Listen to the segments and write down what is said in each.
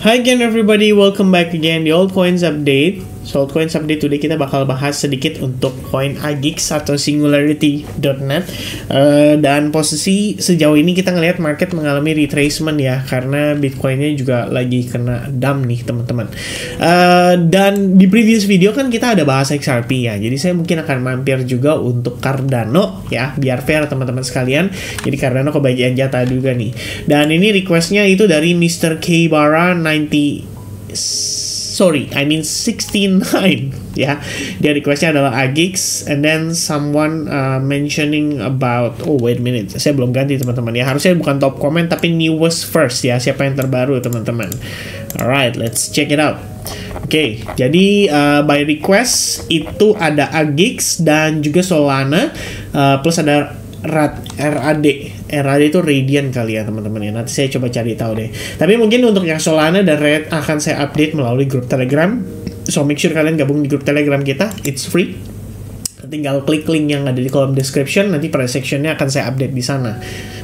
Hi again everybody, welcome back again di Altcoins Update. So Altcoins Update today kita bakal bahas sedikit untuk koin AGIX atau Singularity.net. Dan posisi sejauh ini kita ngelihat market mengalami retracement ya, karena Bitcoinnya juga lagi kena dump nih teman-teman. Dan di previous video kan kita ada bahas XRP ya, jadi saya mungkin akan mampir juga untuk Cardano ya, biar fair teman-teman sekalian. Jadi Cardano kebagian jatah juga nih. Dan ini requestnya itu dari Mr. K Bara 69 ya. Dia requestnya adalah AGIX, and then someone mentioning about, oh wait a minute, saya belum ganti teman-teman ya, harusnya bukan top comment tapi newest first ya, siapa yang terbaru teman-teman. Alright, let's check it out. Oke, jadi by request itu ada AGIX dan juga Solana, plus ada RAD itu Radian kali ya teman-teman ya. Nanti saya coba cari tahu deh. Tapi mungkin untuk yang Solana dan RAD akan saya update melalui grup Telegram. So make sure kalian gabung di grup Telegram kita. It's free. Tinggal klik link yang ada di kolom description, nanti pada sectionnya akan saya update di sana.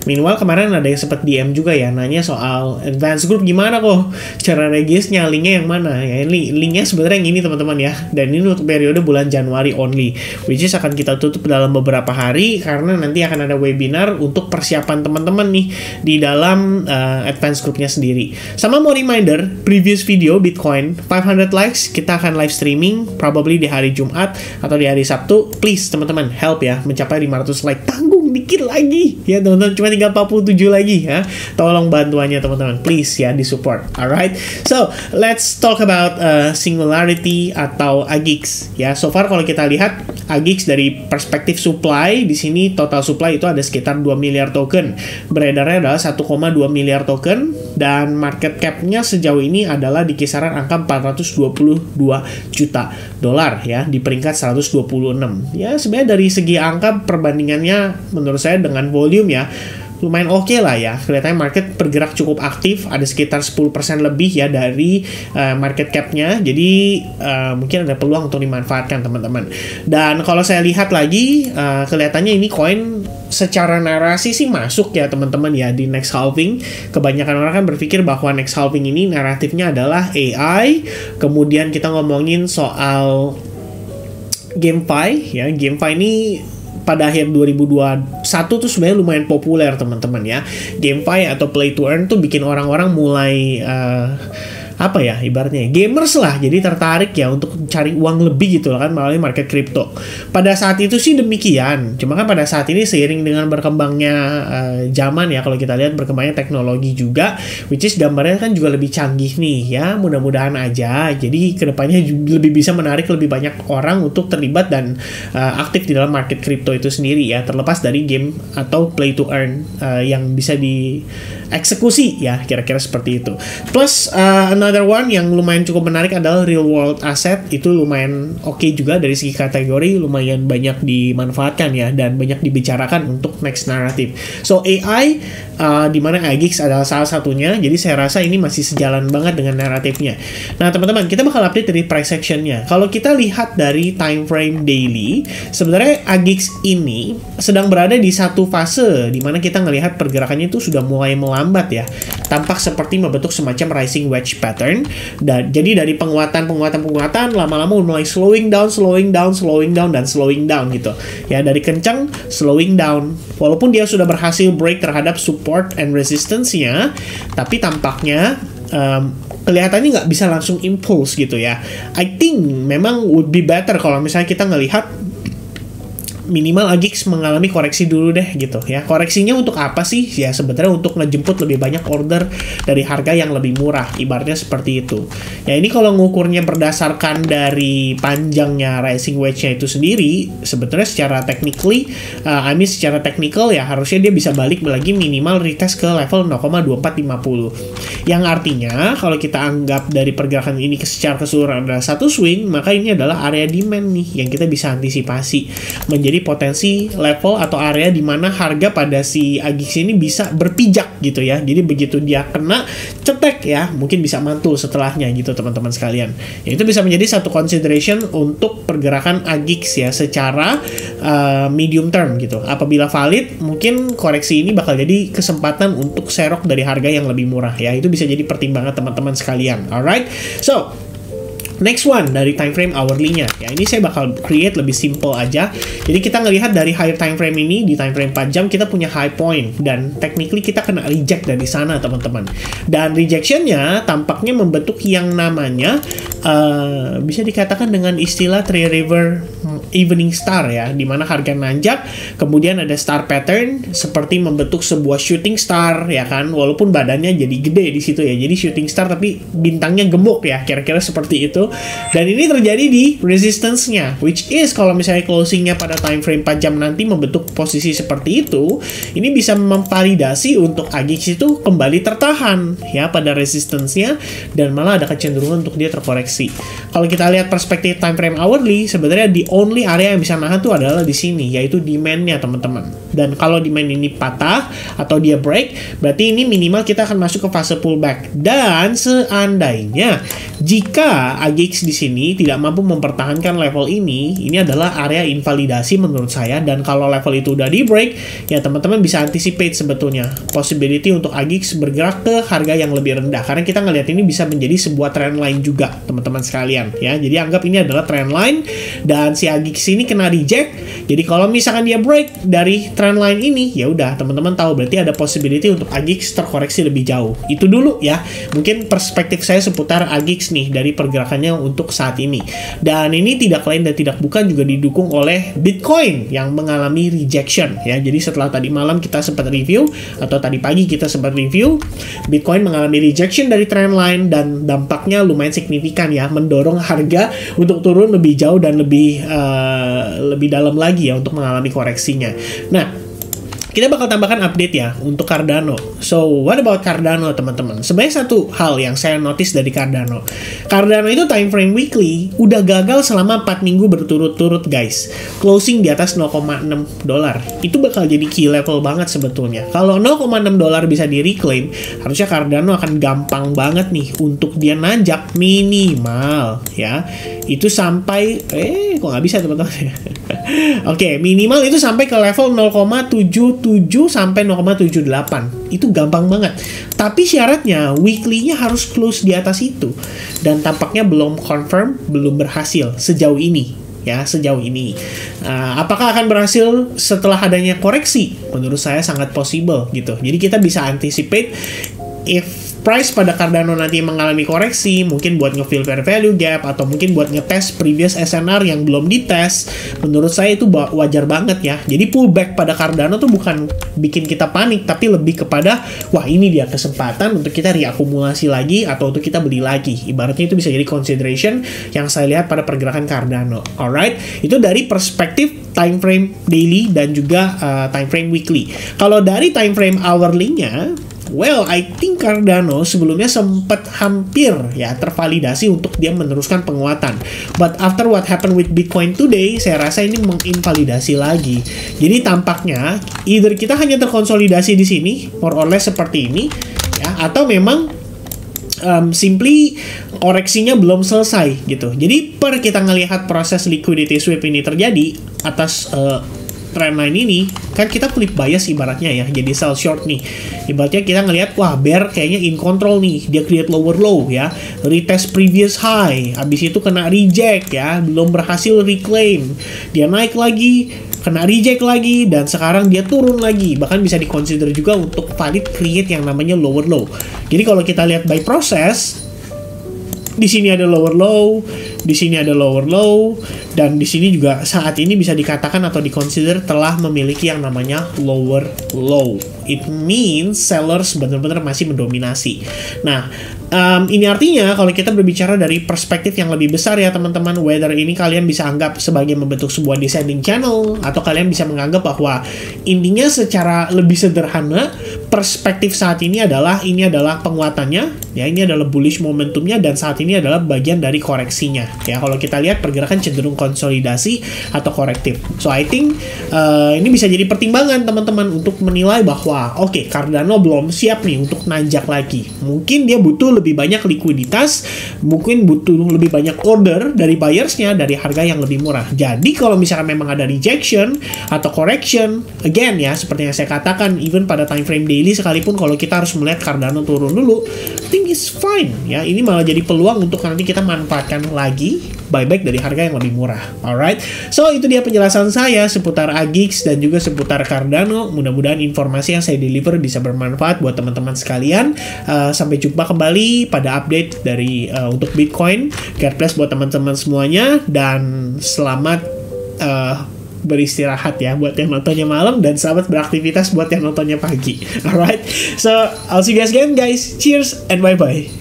Meanwhile kemarin ada yang sempat DM juga ya, nanya soal advance group gimana kok, cara registrnya, linknya yang mana ya. Ini linknya sebenarnya yang ini teman-teman ya, dan ini untuk periode bulan Januari only, which is akan kita tutup dalam beberapa hari karena nanti akan ada webinar untuk persiapan teman-teman nih di dalam advance groupnya sendiri. Sama mau reminder, previous video Bitcoin 500 likes kita akan live streaming probably di hari Jumat atau di hari Sabtu. Please teman-teman help ya mencapai 500 like, tanggung dikit lagi ya teman-teman, cuma tinggal 47 lagi ya, tolong bantuannya teman-teman, please ya, di support. Alright, so let's talk about Singularity atau AGIX ya. So far kalau kita lihat AGIX dari perspektif supply, di sini total supply itu ada sekitar 2 miliar token, beredarnya adalah 1,2 miliar token, dan market cap-nya sejauh ini adalah di kisaran angka 422 juta dolar ya, di peringkat 126. Ya sebenarnya dari segi angka perbandingannya menurut saya dengan volume ya lumayan oke lah ya. Kelihatannya market bergerak cukup aktif, ada sekitar 10% lebih ya dari market cap-nya. Jadi mungkin ada peluang untuk dimanfaatkan teman-teman. Dan kalau saya lihat lagi, kelihatannya ini koin secara narasi sih masuk ya teman-teman ya di next halving. Kebanyakan orang kan berpikir bahwa next halving ini naratifnya adalah AI. Kemudian kita ngomongin soal GameFi ya. GameFi ini pada akhir 2021 tuh sebenarnya lumayan populer teman-teman ya. GameFi atau play to earn tuh bikin orang-orang mulai apa ya, ibaratnya gamers lah, jadi tertarik ya untuk cari uang lebih gitu kan melalui market crypto. Pada saat itu sih demikian, cuma kan pada saat ini seiring dengan berkembangnya zaman ya, kalau kita lihat berkembangnya teknologi juga, which is gambarnya kan juga lebih canggih nih ya, mudah-mudahan aja jadi kedepannya lebih bisa menarik lebih banyak orang untuk terlibat dan aktif di dalam market crypto itu sendiri ya, terlepas dari game atau play to earn yang bisa dieksekusi ya, kira-kira seperti itu. Plus another one yang lumayan cukup menarik adalah real world asset, itu lumayan oke juga dari segi kategori, lumayan banyak dimanfaatkan ya dan banyak dibicarakan untuk next narrative. So AI di mana AGIX adalah salah satunya, jadi saya rasa ini masih sejalan banget dengan naratifnya. Nah teman-teman, kita bakal update dari price actionnya. Kalau kita lihat dari time frame daily, sebenarnya AGIX ini sedang berada di satu fase di mana kita ngelihat pergerakannya itu sudah mulai melambat ya, tampak seperti membentuk semacam rising wedge pattern. Dan jadi dari penguatan lama-lama mulai slowing down gitu ya, dari kencang slowing down, walaupun dia sudah berhasil break terhadap support and resistance-nya, tapi tampaknya kelihatannya nggak bisa langsung impulse gitu ya. I think memang would be better kalau misalnya kita ngelihat minimal AGIX mengalami koreksi dulu deh gitu ya. Koreksinya untuk apa sih? Ya sebenarnya untuk ngejemput lebih banyak order dari harga yang lebih murah, ibaratnya seperti itu. Ya ini kalau ngukurnya berdasarkan dari panjangnya rising wedge-nya itu sendiri, sebetulnya secara secara technical ya harusnya dia bisa balik lagi minimal retest ke level 0,2450. Yang artinya kalau kita anggap dari pergerakan ini secara keseluruhan adalah satu swing, maka ini adalah area demand nih yang kita bisa antisipasi menjadi menjadi potensi level atau area di mana harga pada si AGX ini bisa berpijak gitu ya. Jadi begitu dia kena cetek ya, mungkin bisa mantul setelahnya gitu teman-teman sekalian. Ya, itu bisa menjadi satu consideration untuk pergerakan AGX ya secara medium term gitu. Apabila valid, mungkin koreksi ini bakal jadi kesempatan untuk serok dari harga yang lebih murah ya. Itu bisa jadi pertimbangan teman-teman sekalian. Alright, so next one dari time frame hourly-nya. Ya, ini saya bakal create lebih simple aja. Jadi kita ngelihat dari higher time frame ini, di time frame 4 jam kita punya high point dan technically kita kena reject dari sana teman-teman. Dan rejection-nya tampaknya membentuk yang namanya bisa dikatakan dengan istilah Three River Evening Star ya, dimana harga nanjak, kemudian ada star pattern seperti membentuk sebuah shooting star ya kan, walaupun badannya jadi gede di situ ya, jadi shooting star tapi bintangnya gemuk ya, kira-kira seperti itu. Dan ini terjadi di resistance-nya, which is kalau misalnya closing-nya pada time frame 4 jam nanti membentuk posisi seperti itu, ini bisa memvalidasi untuk AGX itu kembali tertahan ya pada resistance-nya, dan malah ada kecenderungan untuk dia terkoreksi. Kalau kita lihat perspektif time frame hourly, sebenarnya the only area yang bisa nahan tuh adalah di sini, yaitu demand-nya teman-teman. Dan kalau demand ini patah atau dia break, berarti ini minimal kita akan masuk ke fase pullback. Dan seandainya jika AGX di sini tidak mampu mempertahankan level ini adalah area invalidasi menurut saya. Dan kalau level itu udah di break, ya teman-teman bisa anticipate sebetulnya possibility untuk AGX bergerak ke harga yang lebih rendah. Karena kita ngelihat ini bisa menjadi sebuah trend line juga teman-teman sekalian ya. Jadi anggap ini adalah trend line dan si AGX ini kena reject. Jadi kalau misalkan dia break dari trend line ini, ya udah teman-teman tahu berarti ada possibility untuk AGX terkoreksi lebih jauh. Itu dulu ya. Mungkin perspektif saya seputar AGX nih dari pergerakannya untuk saat ini. Dan ini tidak lain dan tidak bukan juga didukung oleh Bitcoin yang mengalami rejection ya. Jadi setelah tadi malam kita sempat review atau tadi pagi kita sempat review, Bitcoin mengalami rejection dari trend line dan dampaknya lumayan signifikan ya, mendorong harga untuk turun lebih jauh dan lebih dalam lagi ya untuk mengalami koreksinya. Nah, kita bakal tambahkan update ya untuk Cardano. So, what about Cardano teman-teman? Sebenarnya satu hal yang saya notice dari Cardano. Cardano itu time frame weekly udah gagal selama 4 minggu berturut-turut guys. Closing di atas 0,6 dolar. Itu bakal jadi key level banget sebetulnya. Kalau 0,6 dolar bisa di reclaim, harusnya Cardano akan gampang banget nih untuk dia nanjak minimal ya. Itu sampai kok nggak bisa teman-teman. Oke, minimal itu sampai ke level 0,77 sampai 0,78. Itu gampang banget. Tapi syaratnya weekly-nya harus close di atas itu. Dan tampaknya belum confirm, belum berhasil sejauh ini. Ya, sejauh ini. Apakah akan berhasil setelah adanya koreksi? Menurut saya sangat possible gitu. Jadi kita bisa anticipate if price pada Cardano nanti mengalami koreksi, mungkin buat nge-fill fair value gap atau mungkin buat ngetes previous SNR yang belum dites, menurut saya itu wajar banget ya. Jadi pullback pada Cardano tuh bukan bikin kita panik, tapi lebih kepada wah ini dia kesempatan untuk kita reakumulasi lagi atau untuk kita beli lagi. Ibaratnya itu bisa jadi consideration yang saya lihat pada pergerakan Cardano. Alright, itu dari perspektif time frame daily dan juga time frame weekly. Kalau dari time frame hourly-nya, well, I think Cardano sebelumnya sempat hampir ya tervalidasi untuk dia meneruskan penguatan. But after what happened with Bitcoin today, saya rasa ini menginvalidasi lagi. Jadi tampaknya either kita hanya terkonsolidasi di sini, more or less seperti ini, ya, atau memang simply koreksinya belum selesai gitu. Jadi per kita ngelihat proses liquidity sweep ini terjadi atas trendline ini, kan kita flip bias ibaratnya ya, jadi sell short nih. Ibaratnya kita ngelihat wah bear kayaknya in control nih, dia create lower low ya, retest previous high, habis itu kena reject ya, belum berhasil reclaim, dia naik lagi, kena reject lagi, dan sekarang dia turun lagi. Bahkan bisa dikonsider juga untuk valid create yang namanya lower low. Jadi kalau kita lihat by process, di sini ada lower low, di sini ada lower low, dan di sini juga saat ini bisa dikatakan atau dikonsider telah memiliki yang namanya lower low. It means sellers benar-benar masih mendominasi. Nah, ini artinya kalau kita berbicara dari perspektif yang lebih besar ya teman-teman, whether ini kalian bisa anggap sebagai membentuk sebuah descending channel, atau kalian bisa menganggap bahwa intinya secara lebih sederhana, perspektif saat ini adalah penguatannya, ya ini adalah bullish momentumnya, dan saat ini adalah bagian dari koreksinya. ya. Kalau kita lihat pergerakan cenderung konsolidasi atau korektif. So I think ini bisa jadi pertimbangan teman-teman untuk menilai bahwa oke, Cardano belum siap nih untuk nanjak lagi. Mungkin dia butuh lebih banyak likuiditas, mungkin butuh lebih banyak order dari buyersnya dari harga yang lebih murah. Jadi kalau misalkan memang ada rejection atau correction, again ya, seperti yang saya katakan, even pada time frame daily sekalipun kalau kita harus melihat Cardano turun dulu, I think it's fine ya. Ini malah jadi peluang untuk nanti kita manfaatkan lagi buyback dari harga yang lebih murah. Alright, so itu dia penjelasan saya seputar AGIX dan juga seputar Cardano. Mudah-mudahan informasi yang saya deliver bisa bermanfaat buat teman-teman sekalian. Sampai jumpa kembali pada update dari untuk Bitcoin. God bless buat teman-teman semuanya, dan selamat beristirahat ya buat yang nontonnya malam, dan selamat beraktivitas buat yang nontonnya pagi. Alright, so I'll see you guys again guys. Cheers and bye bye.